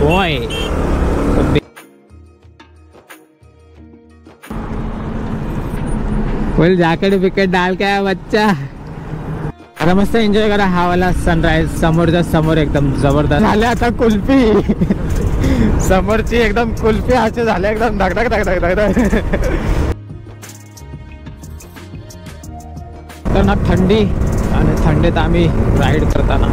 Boy फुल jacket wicket डाल क्या बच्चा। आता मस्त एन्जॉय करा हा वाला सनराइज समोरच्या समोर एकदम जबरदस्त झाले। आता कुल्फी समोरची एकदम कुल्फी असे झाले एकदम धगधग धगधग धगधग। तर ना थंडी आणि थंडीत आम्ही राईड करताना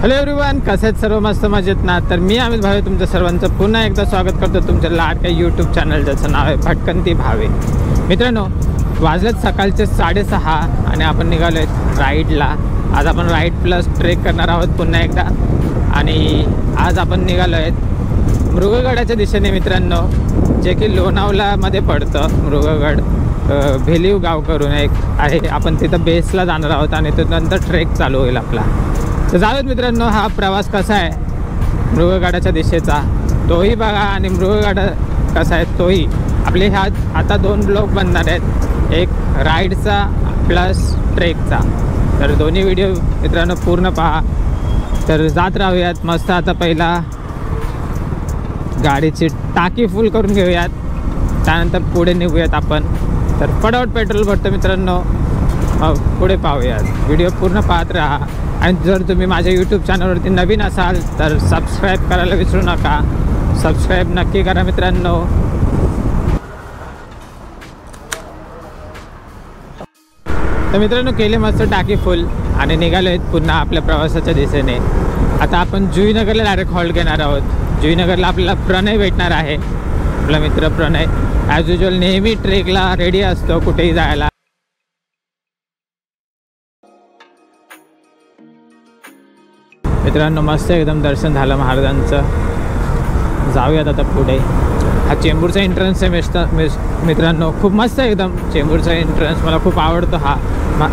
हॅलो एव्हरीवन, कसे आहेत सर्व? मस्त मजेत ना? तर मी अमित भावे तुमच्या सर्वांचं पुन्हा एकदा स्वागत करतो तुमच्या लाडक्या यूट्यूब चॅनल ज्याचं नाव आहे भटकंती भावे। मित्रांनो, वाजलेत सकाळचे 6:30 आणि आपण निघालो आहेत राईडला। आज आपण राईड प्लस ट्रेक करणार आहोत पुन्हा एकदा। आणि आज आपण निघालो आहेत मृगगडाच्या दिशेने मित्रांनो, जे की लोणावळामध्ये पडतं। मृगगड भेलीव गाव करून एक आहे, आपण तिथं बेसला जाणार आहोत आणि त्यानंतर ट्रेक चालू होईल आपला। तर जाऊयात मित्रांनो, हा प्रवास कसा आहे मृगगडाच्या दिशेचा तोही बघा आणि मृगगड कसा आहे तोही। आपले ह्या आता 2 ब्लॉग बनणार आहेत, एक राईडचा प्लस ट्रेकचा। तर दोन्ही व्हिडिओ मित्रांनो पूर्ण पहा। तर जात राहूयात मस्त। आता पहिला गाडीची टाकी फुल करून घेऊयात, त्यानंतर पुढे निघूयात आपण। तर फटाफट पेट्रोल भरतो मित्रांनो, पुढे पाहूयात। व्हिडिओ पूर्ण पाहत राहा आणि जर तुम्ही माझ्या यूट्यूब चॅनलवरती नवीन असाल तर सबस्क्राईब करायला विसरू नका। सबस्क्राईब नक्की करा मित्रांनो। तर मित्रांनो केले मस्त टाकी फुल आणि निघालो आहेत पुन्हा आपल्या प्रवासाच्या दिशेने। आता आपण जुईनगरला डायरेक्ट हॉल्ट घेणार आहोत। जुईनगरला आपल्याला प्रणय भेटणार आहे, आपला मित्र प्रणय। ॲज युजल नेहमी ट्रेकला रेडी असतो कुठेही जायला। मित्रांनो मस्त एकदम दर्शन झालं महाराजांचं। जाऊयात आता पुढे। हा चेंबूरचा एंट्रन्स आहे मित्रांनो, खूप मस्त एकदम चेंबूरचा एंट्रन्स मला खूप आवडतो। हा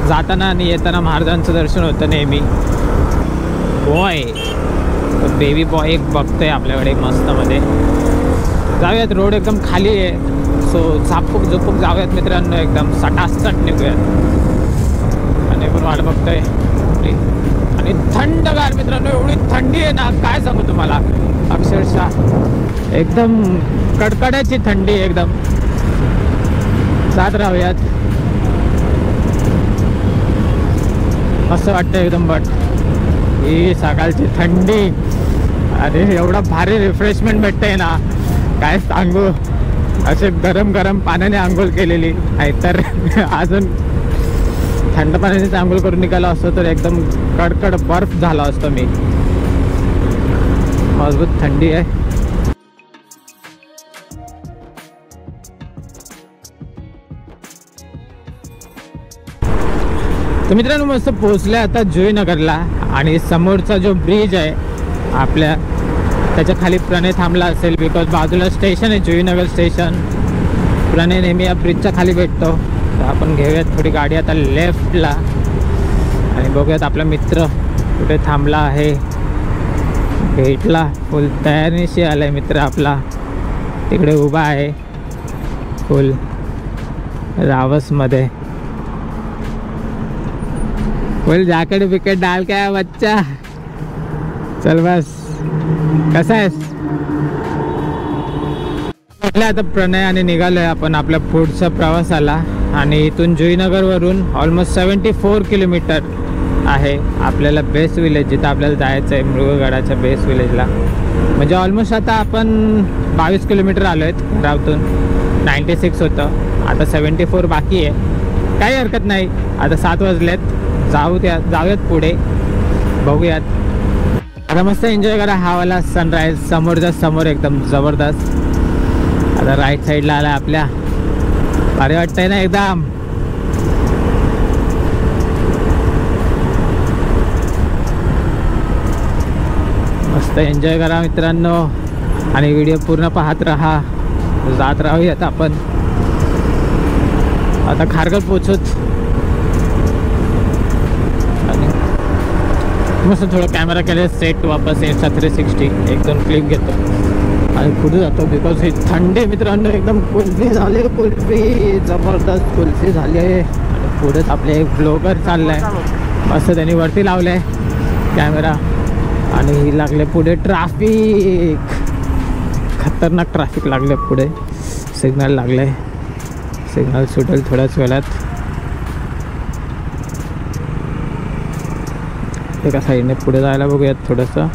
जाताना आणि येताना महाराजांचं दर्शन होतं नेहमी। बॉय बेबी बॉय एक बघतोय आपल्याकडे मस्तमध्ये। जाऊयात, रोड एकदम खाली आहे, सो झापूक झोपूक जाऊयात मित्रांनो, एकदम सटासट निघूयात। आणि पण वाट बघतोय आणि थंडगार मित्रांनो, एवढी थंडी आहे ना काय सांगू तुम्हाला, अक्षरशः एकदम कडकडाची थंडी एकदम। जात राहूयात, मस्त वाटतं एकदम। बट ही सकाळची थंडी, अरे एवढा भारी रिफ्रेशमेंट भेटते ना काय सांगू। असे गरम गरम पाण्याने आंघोळ केलेली, नाहीतर अजून थंड पाण्याने आंघोळ करून निघाला असतो तर एकदम कडकड बर्फ झाला असतो मी। मजबूत थंडी आहे। तर मित्रांनो मस्त पोहोचले आता जुईनगरला आणि समोरचा जो ब्रिज आहे आपल्या त्याच्या खाली प्रणय थांबला असेल, बिकॉज बाजूला स्टेशन आहे जुईनगर स्टेशन। प्रणय नेहमी या ब्रिजच्या खाली भेटतो। तर आपण घेऊयात थोडी गाडी आता लेफ्टला आणि बघूयात आपला मित्र कुठे थांबला आहे। भेटला, फुल तयारीशी आलाय मित्र आपला, तिकडे उभा आहे फुल रावसमध्ये। फुल जॅकेट विकेट डाल क्या बच्चा। चल बस, कसा आहेस? आता प्रणय आणि निघालोय आपण आपल्या पुढच्या प्रवासाला। आणि इथून जुईनगरवरून ऑलमोस्ट 74 किलोमीटर आहे आपल्याला बेस विलेज, जिथं आपल्याला जायचं आहे मृगगडाच्या बेस विलेजला। म्हणजे ऑलमोस्ट आता आपण 22 किलोमीटर आलो आहेत घरातून। 96 होतं, आता 74 बाकी आहे। काही हरकत नाही, आता 7 वाजलेत, जाऊयात पुढे, बघूयात। आता मस्त एन्जॉय करा हा वाला सनराइज समोरच्या समोर एकदम जबरदस्त। आता राईट साईडला आला आपल्या, भारी वाटतंय ना एकदम। मस्त एन्जॉय करा मित्रांनो आणि व्हिडिओ पूर्ण पाहत राहा। जात राहूयात आपण आता खारघर पोहोचूत। मस्त थोडं कॅमेरा केले सेट वापस एकसा 360 एक दोन क्लिप घेतो आणि पुढे जातो. बिकॉज ही थंडी मित्रांनो एकदम कुल्फी झाली, कुल्फी जबरदस्त कुल्फी झाली आहे. आणि पुढेच आपले एक ब्लॉगर चाललाय मस्त, त्यांनी वरती लावलंय कॅमेरा आणि लागले पुढे ट्रॅफिक, खतरनाक ट्रॅफिक लागले पुढे. सिग्नल लागले, सिग्नल सुटेल थोड्याच वेळात. एका साईडने पुढे जायला बघूयात थोडंसं.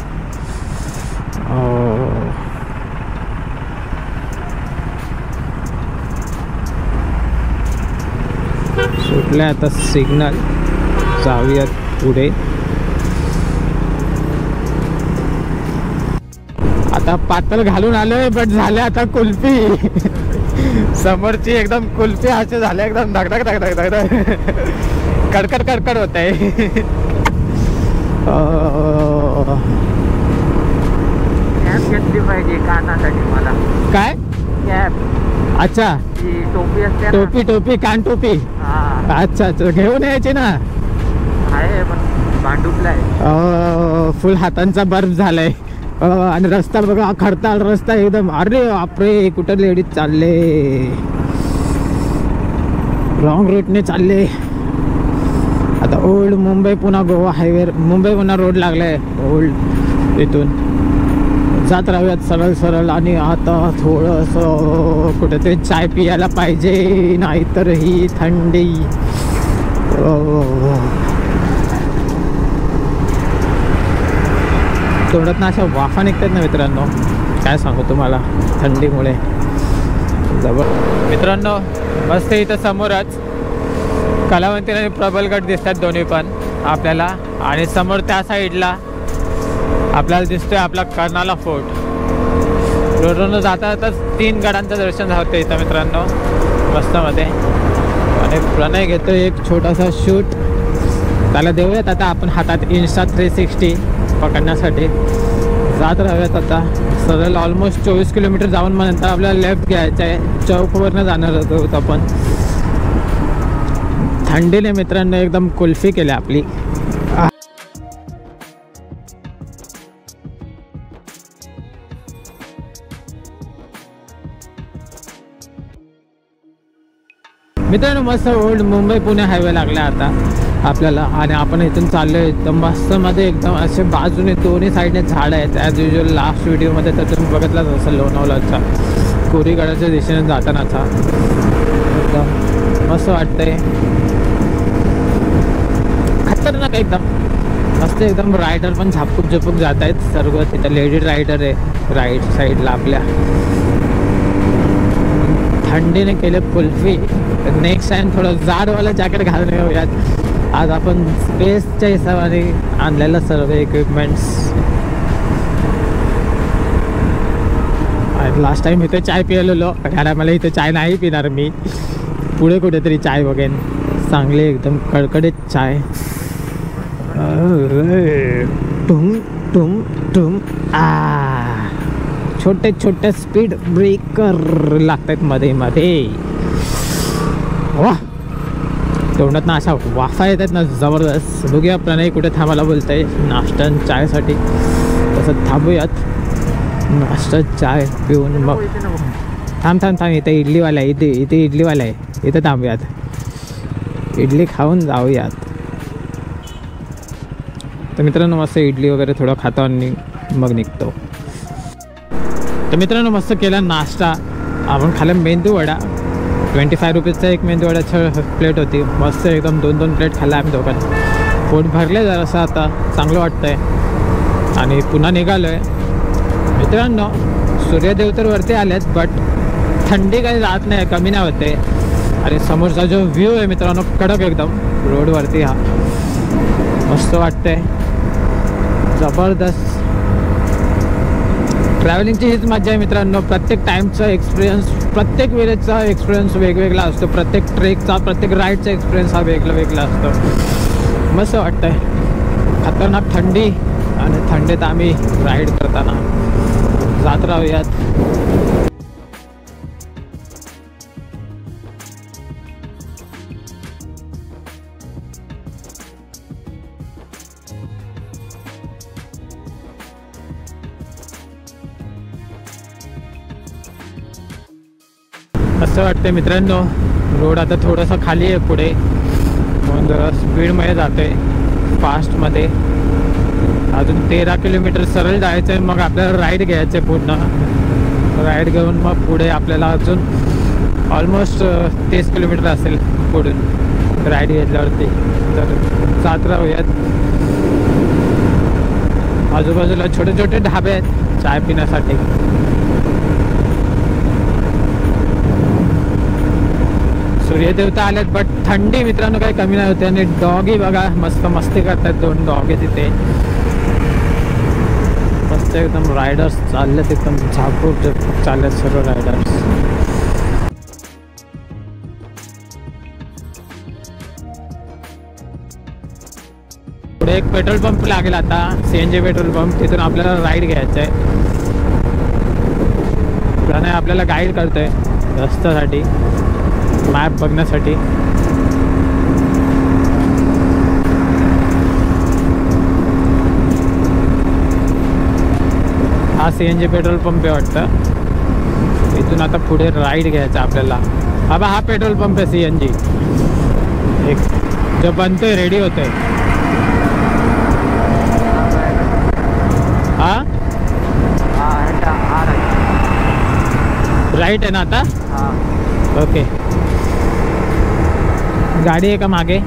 सुटले आता सिग्नल, जाऊयात पुढे. आता पातळ घालून आलोय बट झाले आता कुल्फी. समोरची एकदम कुल्फी असे झाले एकदम धगधग धगधग धगधग कडकड कडकड होत आहे. कॅप घेतली पाहिजे कानासाठी मला. काय कॅप? अच्छा, टोपी असते. टोपी टोपी कान टोपी. अच्छा अच्छा, घेऊन यायची ना. आहे पण भांडूपला आहे. फुल हातांचा बर्फ झालाय. आणि रस्ता बघा, खडताळ रस्ता एकदम. अरे बापरे, कुठं लेडीज चालले, रॉंग रूटने चालले. आता ओल्ड मुंबई पुन्हा गोवा हायवे, मुंबई पुन्हा रोड लागलाय ओल्ड, इथून जात राहूयात सरळ सरळ. आणि आता थोडंसं कुठेतरी चाय पियाला पाहिजे, नाहीतर ही थंडी. तोंडात ना अशा वाफा निघतात ना मित्रांनो, काय सांगू तुम्हाला थंडीमुळे जबर. मित्रांनो मस्त इथं समोरच कलावंती आणि प्रबलगड दिसतात दोन्ही पण आपल्याला. आणि समोर त्या साईडला आपल्याला दिसतोय आपला कर्नाला फोर्ट. रोडवरून जाता जाताच 3 गडांचं दर्शन होतं इथं मित्रांनो मस्तमध्ये. आणि प्रणय घेतो एक छोटासा शूट, त्याला देऊयात आता आपण हातात इंस्टा 360 पकडण्यासाठी. जात राहूयात आता सरळ. ऑलमोस्ट 24 किलोमीटर जाऊन मग नंतर आपल्याला लेफ्ट घ्यायचं आहे, चौकवरनं जाणार होतो आपण. थंडीने मित्रांनो एकदम कुल्फी केली आपली. मित्रांनो मस्त ओल्ड मुंबई पुणे हायवे लागला आता आपल्याला. आणि आपण इथून चाललोय एकदम मस्त मध्ये, एकदम असे बाजूने दोन्ही साईडने झाडं आहेत. ॲज युजल लास्ट व्हिडिओमध्ये तर तुम्ही बघितलाच असेल लोणावळ्याचा कोरीगडाच्या दिशेने जातानाचा. एकदम मस्त वाटतंय, खतरनाक एकदम मस्त एकदम. रायडर पण झापूक झुपूक जात आहेत सर्व. तिथं लेडी रायडर आहे राईट साईडला आपल्या. थंडीने केले कुल्फी. नेक्स्ट टाइम थोडं जाडवाला जॅकेट घालून येऊयात. आज आपण स्पेसच्या हिशोबाने आणलेलं सर्व इक्विपमेंट्स. लास्ट टाइम इथे चाय पिलेलो, कारण मला इथे चाय नाही पिणार मी. पुढे कुठेतरी चाय बघेन चांगली एकदम कडकडीत चाय. टुम टुम टुम. छोटे छोटे स्पीड ब्रेकर लागत आहेत मध्ये मध्ये. वा, तोंडात ना अशा वाफा येतात ना जबरदस्त. बघूया प्रणय कुठे थांबायला बोलतंय नाश्ता चायसाठी. तसं थांबूयात, नाश्ता चाय पिऊन मग. थांब थांब थांब, इथे इडलीवाला आहे, इथे इडलीवाला आहे, इथे थांबूयात, इडली खाऊन जाऊयात. तर मित्रांनो मस्त इडली वगैरे थोडं खातो आणि मग निघतो. तर मित्रांनो मस्त केला नाश्ता. आपण खाल्ला मेंदू वडा. 25 रुपीजचा एक मेंदू वड्याची प्लेट होती. मस्त एकदम 2-2 प्लेट खाल्ला आम्ही दोघांनी. पोट भरले जरासं, आता चांगलं वाटतंय. आणि पुन्हा निघालो आहे मित्रांनो. सूर्यदेव तर वरती आलेत बट थंडी काही जात नाही, कमी नाही होते. आणि समोरचा जो व्ह्यू आहे मित्रांनो कडक एकदम रोडवरती, हा मस्त वाटतंय जबरदस्त. ट्रॅव्हलिंगची हीच मजा आहे मित्रांनो. प्रत्येक टाईमचा एक्सपिरियन्स, प्रत्येक वेळेचा एक्सपिरियन्स वेगवेगळा असतो. प्रत्येक ट्रेकचा, प्रत्येक राईडचा एक्सपिरियन्स हा वेगळा वेगळा असतो. मस्त वाटतंय. खतरनाक थंडी, आणि थंडीत आम्ही राईड करताना जात राहूयात. मस्त वाटते मित्रांनो. रोड आता थोडंसं खाली आहे पुढे, म्हणून जरा स्पीडमध्ये जाते, फास्टमध्ये. अजून 13 किलोमीटर सरळ जायचं आहे, मग आपल्याला राईड घ्यायचं आहे. पूर्ण राईड घेऊन मग पुढे आपल्याला अजून ऑलमोस्ट 30 किलोमीटर असेल पुढून राईड घेतल्यावरती. तर जात राहूयात. आजूबाजूला छोटे छोटे ढाबे आहेत चाय पिण्यासाठी. सूर्यदेवता आलेत, बट थंडी मित्रांनो काही कमी नाही होते. आणि डॉगी बघा मस्त मस्ती करतात, 2 डॉग आहे तिथे. मस्त एकदम रायडर्स चाललेत, एकदम झापूर चाललेत सर्व रायडर्स. पुढे एक पेट्रोल पंप लागेल आता, CNG पेट्रोल पंप. तिथून आपल्याला राईड घ्यायचं आहे. प्रणय आपल्याला गाईड करतोय रस्त्यासाठी, मॅप बघण्यासाठी. हा CNG पेट्रोल पंप आहे वाटतं. इथून आता पुढे राईड घ्यायचा आपल्याला. बाबा हा पेट्रोल पंप आहे CNG, एक जो बनतोय, रेडी होतोय. हा राईट आहे ना आता. ओके, गाडी आहे का मागे?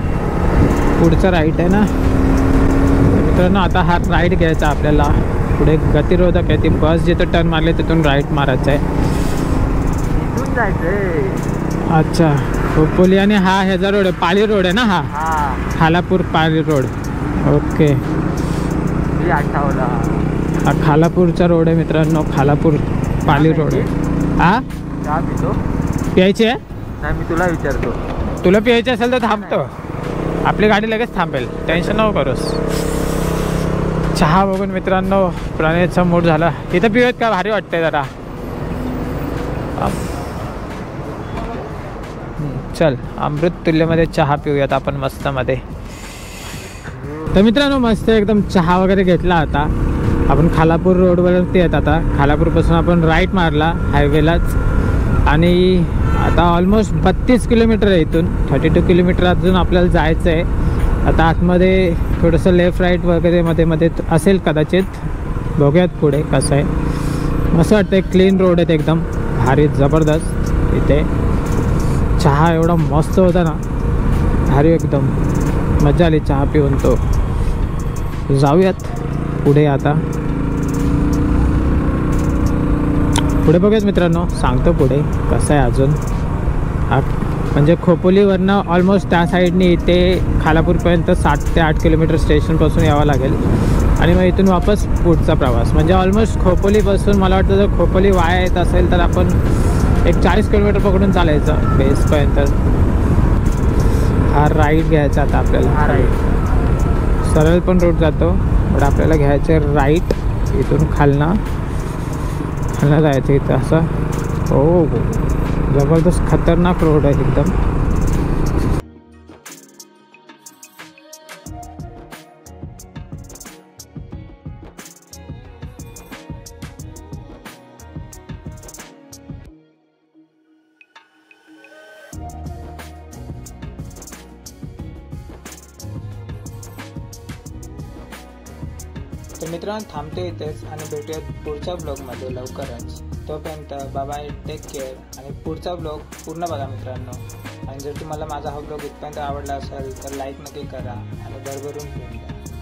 पुढचं राईट आहे ना मित्रांनो. आता हा राईड घ्यायचा आपल्याला. पुढे गतिरोधक आहे, ती बस जिथं टर्न मारले तिथून राईट मारायचं आहे. इथून जायचंय. अच्छा, खोपोली. आणि हा ह्याचा रोड आहे, पाली रोड आहे ना हा. खालापूर पाली रोड. ओके, हा खालापूरचा रोड आहे मित्रांनो. खालापूर पाली रोड आहे. हा चहा पितो? प्यायची आहे? नाही, मी तुला विचारतो. तुला प्यायची असेल तर थांबतो. आपली गाडी लगेच थांबेल, टेन्शन नको करूस. चहा बघून मित्रांनो प्रणयचा मूड झाला. इथं पिऊयात का? भारी वाटतंय जरा. चल, अमृत तुल्यमध्ये चहा पिऊयात आपण मस्तमध्ये. तर मित्रांनो मस्त एकदम चहा वगैरे घेतला. आता आपण खालापूर रोडवरती आहेत. आता खालापूरपासून आपण राईट मारला हायवेलाच. आणि आता ऑलमोस्ट 32 किलोमीटर आहे इथून. 32 किलोमीटर अजून आपल्याला जायचं आहे. आता आतमध्ये थोडंसं लेफ्ट राईट वगैरे मध्ये मध्ये असेल कदाचित, बघूयात पुढे कसं आहे. मस्त वाटतं, क्लीन रोड आहेत एकदम भारी जबरदस्त. इथे चहा एवढा मस्त होता ना, भारी एकदम मजा आली चहा पिऊन. तो जाऊयात पुढे. आता पुढे बघूयात मित्रांनो, सांगतो पुढे कसं आहे अजून. म्हणजे खोपोलीवरनं ऑलमोस्ट त्या साईडने इथे खालापूरपर्यंत 7 ते 8 किलोमीटर स्टेशनपासून यावं लागेल. आणि मग इथून वापस पुढचा प्रवास. म्हणजे ऑलमोस्ट खोपोलीपासून मला वाटतं जर खोपोली वाया येत असेल तर आपण एक 40 किलोमीटर पकडून चालायचं बेसपर्यंत. हा राईड घ्यायचा आता आपल्याला. हा राईट सरळ पण रोड जातो, पण आपल्याला घ्यायचं राईट. इथून खालना जायचं इथं असं. हो, जबरदस्त खतरनाक रोड आहे एकदम. तर मित्रांनो थांबते इथेच आणि भेटूयात पुढच्या ब्लॉगमध्ये लवकरच. तोपर्यंत बाय, टेक केअर. आणि पुढचा ब्लॉग पूर्ण बघा मित्रांनो. आणि जर तुम्हाला माझा हा ब्लॉग इथपर्यंत आवडला असेल तर लाईक नक्की करा आणि भरभरून घेऊन द्या.